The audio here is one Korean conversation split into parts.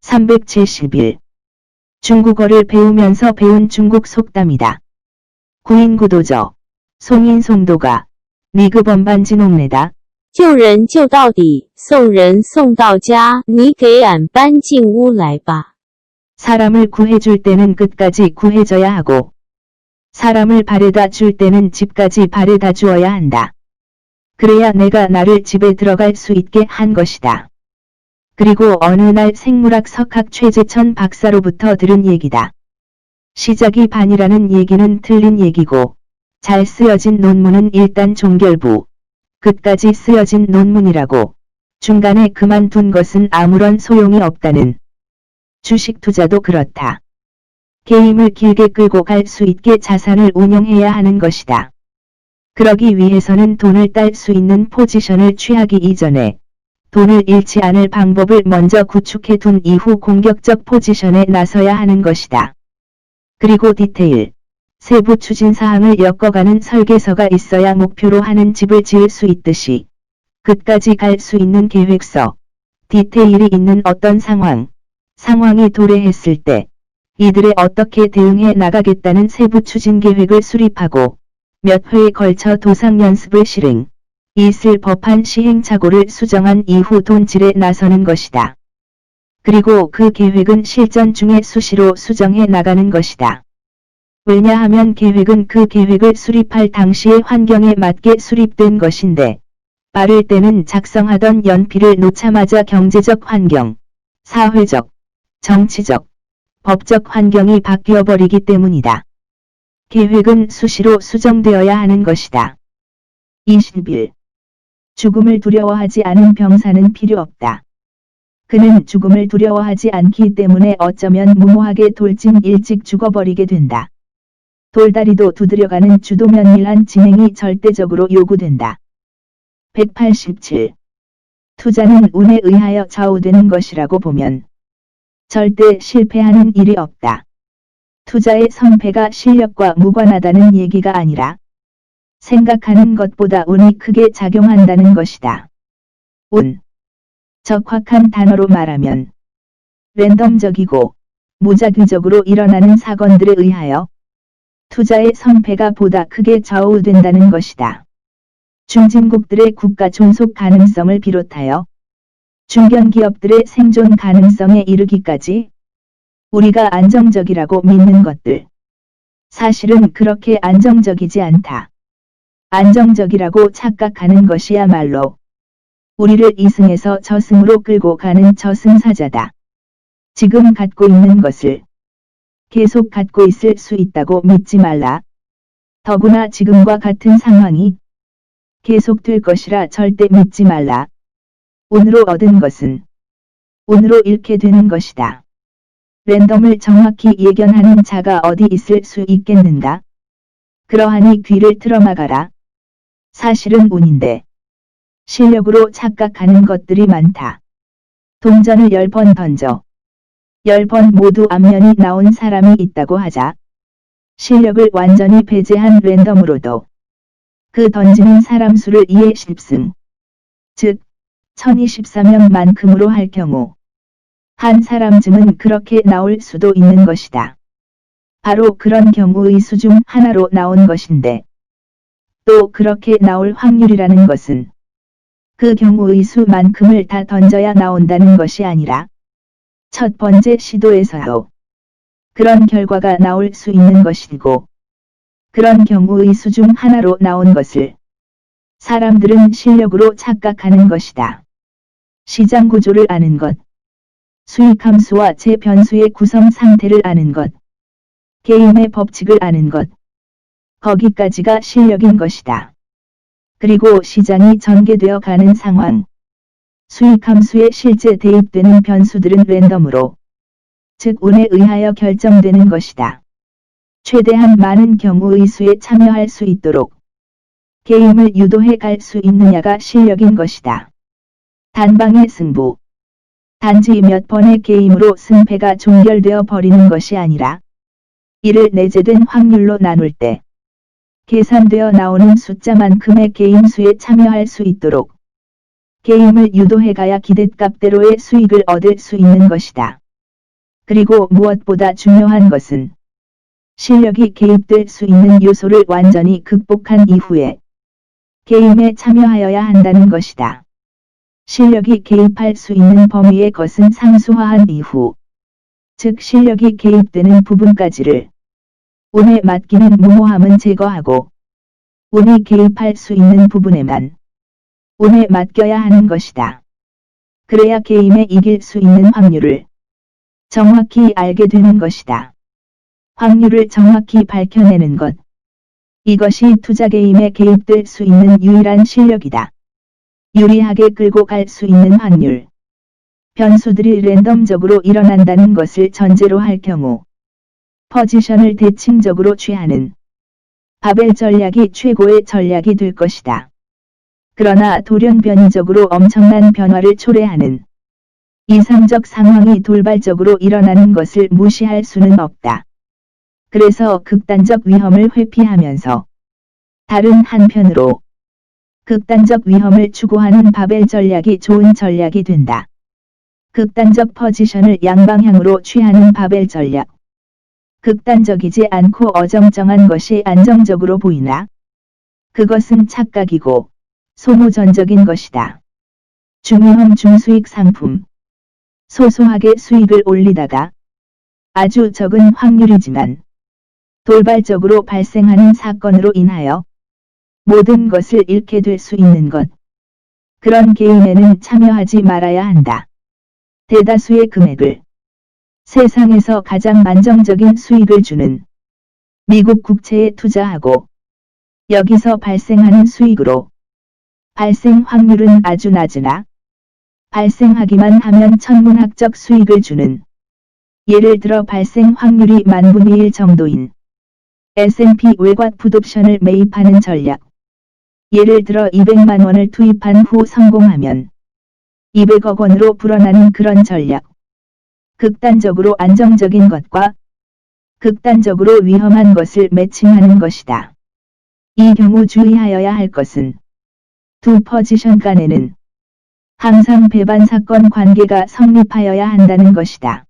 (371) 중국어를 배우면서 배운 중국 속담이다. 구인구도저, 송인송도가, 니그 번반진옥내다. 救人救到底，送人送到家，你给俺搬进屋来吧。 사람을 구해줄 때는 끝까지 구해줘야 하고 사람을 바래다 줄 때는 집까지 바래다 주어야 한다. 그래야 내가 나를 집에 들어갈 수 있게 한 것이다. 그리고 어느 날 생물학 석학 최재천 박사로부터 들은 얘기다. 시작이 반이라는 얘기는 틀린 얘기고 잘 쓰여진 논문은 일단 종결부, 끝까지 쓰여진 논문이라고 중간에 그만둔 것은 아무런 소용이 없다는. 주식 투자도 그렇다. 게임을 길게 끌고 갈 수 있게 자산을 운용해야 하는 것이다. 그러기 위해서는 돈을 딸 수 있는 포지션을 취하기 이전에 돈을 잃지 않을 방법을 먼저 구축해 둔 이후 공격적 포지션에 나서야 하는 것이다. 그리고 디테일, 세부 추진사항을 엮어가는 설계서가 있어야 목표로 하는 집을 지을 수 있듯이 끝까지 갈 수 있는 계획서, 디테일이 있는 어떤 상황이 도래했을 때 이들에 어떻게 대응해 나가겠다는 세부 추진 계획을 수립하고 몇 회에 걸쳐 도상 연습을 실행, 있을 법한 시행착오를 수정한 이후 돈질에 나서는 것이다. 그리고 그 계획은 실전 중에 수시로 수정해 나가는 것이다. 왜냐하면 계획은 그 계획을 수립할 당시의 환경에 맞게 수립된 것인데 빠를 때는 작성하던 연필을 놓자마자 경제적 환경, 사회적, 정치적, 법적 환경이 바뀌어버리기 때문이다. 계획은 수시로 수정되어야 하는 것이다. 21. 죽음을 두려워하지 않은 병사는 필요 없다. 그는 죽음을 두려워하지 않기 때문에 어쩌면 무모하게 돌진 일찍 죽어버리게 된다. 돌다리도 두드려가는 주도 면밀한 진행이 절대적으로 요구된다. 187. 투자는 운에 의하여 좌우되는 것이라고 보면 절대 실패하는 일이 없다. 투자의 성패가 실력과 무관하다는 얘기가 아니라 생각하는 것보다 운이 크게 작용한다는 것이다. 운. 적확한 단어로 말하면 랜덤적이고 무작위적으로 일어나는 사건들에 의하여 투자의 성패가 보다 크게 좌우된다는 것이다. 중진국들의 국가 존속 가능성을 비롯하여 중견기업들의 생존 가능성에 이르기까지 우리가 안정적이라고 믿는 것들. 사실은 그렇게 안정적이지 않다. 안정적이라고 착각하는 것이야말로 우리를 이승에서 저승으로 끌고 가는 저승사자다. 지금 갖고 있는 것을 계속 갖고 있을 수 있다고 믿지 말라. 더구나 지금과 같은 상황이 계속될 것이라 절대 믿지 말라. 운으로 얻은 것은 운으로 잃게 되는 것이다. 랜덤을 정확히 예견하는 자가 어디 있을 수 있겠는가? 그러하니 귀를 틀어막아라. 사실은 운인데 실력으로 착각하는 것들이 많다. 동전을 10번 던져 10번 모두 앞면이 나온 사람이 있다고 하자. 실력을 완전히 배제한 랜덤으로도 그 던지는 사람 수를 2의 10승, 즉 1024명만큼으로 할 경우 한 사람쯤은 그렇게 나올 수도 있는 것이다. 바로 그런 경우의 수 중 하나로 나온 것인데 또 그렇게 나올 확률이라는 것은 그 경우의 수만큼을 다 던져야 나온다는 것이 아니라 첫 번째 시도에서도 그런 결과가 나올 수 있는 것이고 그런 경우의 수 중 하나로 나온 것을 사람들은 실력으로 착각하는 것이다. 시장 구조를 아는 것, 수익 함수와 재변수의 구성 상태를 아는 것, 게임의 법칙을 아는 것, 거기까지가 실력인 것이다. 그리고 시장이 전개되어 가는 상황, 수익 함수에 실제 대입되는 변수들은 랜덤으로, 즉 운에 의하여 결정되는 것이다. 최대한 많은 경우의 수에 참여할 수 있도록 게임을 유도해 갈 수 있느냐가 실력인 것이다. 단방의 승부. 단지 몇 번의 게임으로 승패가 종결되어 버리는 것이 아니라 이를 내재된 확률로 나눌 때 계산되어 나오는 숫자만큼의 게임 수에 참여할 수 있도록 게임을 유도해가야 기대값대로의 수익을 얻을 수 있는 것이다. 그리고 무엇보다 중요한 것은 실력이 개입될 수 있는 요소를 완전히 극복한 이후에 게임에 참여하여야 한다는 것이다. 실력이 개입할 수 있는 범위의 것은 상수화한 이후, 즉 실력이 개입되는 부분까지를 운에 맡기는 무모함은 제거하고 운이 개입할 수 있는 부분에만 운에 맡겨야 하는 것이다. 그래야 게임에 이길 수 있는 확률을 정확히 알게 되는 것이다. 확률을 정확히 밝혀내는 것. 이것이 투자 게임에 개입될 수 있는 유일한 실력이다. 유리하게 끌고 갈 수 있는 확률. 변수들이 랜덤적으로 일어난다는 것을 전제로 할 경우 포지션을 대칭적으로 취하는 바벨 전략이 최고의 전략이 될 것이다. 그러나 돌연변이적으로 엄청난 변화를 초래하는 이상적 상황이 돌발적으로 일어나는 것을 무시할 수는 없다. 그래서 극단적 위험을 회피하면서 다른 한편으로 극단적 위험을 추구하는 바벨 전략이 좋은 전략이 된다. 극단적 포지션을 양방향으로 취하는 바벨 전략. 극단적이지 않고 어정쩡한 것이 안정적으로 보이나? 그것은 착각이고 소모전적인 것이다. 중위험 중수익 상품. 소소하게 수익을 올리다가 아주 적은 확률이지만 돌발적으로 발생하는 사건으로 인하여 모든 것을 잃게 될 수 있는 것. 그런 게임에는 참여하지 말아야 한다. 대다수의 금액을 세상에서 가장 안정적인 수익을 주는 미국 국채에 투자하고 여기서 발생하는 수익으로 발생 확률은 아주 낮으나 발생하기만 하면 천문학적 수익을 주는 예를 들어 발생 확률이 만분의 1 정도인 S&P 외곽 풋옵션을 매입하는 전략. 예를 들어 200만 원을 투입한 후 성공하면 200억 원으로 불어나는 그런 전략. 극단적으로 안정적인 것과 극단적으로 위험한 것을 매칭하는 것이다. 이 경우 주의하여야 할 것은 두 포지션 간에는 항상 배반 사건 관계가 성립하여야 한다는 것이다.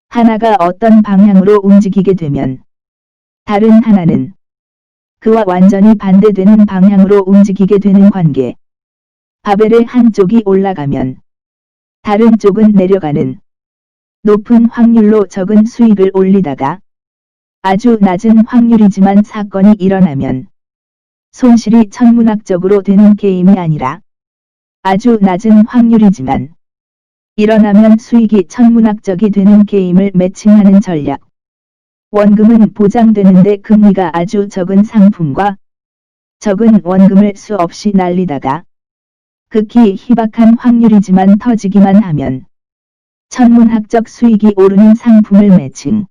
하나가 어떤 방향으로 움직이게 되면 다른 하나는 그와 완전히 반대되는 방향으로 움직이게 되는 관계. 바벨의 한쪽이 올라가면 다른 쪽은 내려가는 높은 확률로 적은 수익을 올리다가 아주 낮은 확률이지만 사건이 일어나면 손실이 천문학적으로 되는 게임이 아니라 아주 낮은 확률이지만 일어나면 수익이 천문학적이 되는 게임을 매칭하는 전략. 원금은 보장되는데 금리가 아주 적은 상품과 적은 원금을 수없이 날리다가 극히 희박한 확률이지만 터지기만 하면 천문학적 수익이 오르는 상품을 매칭.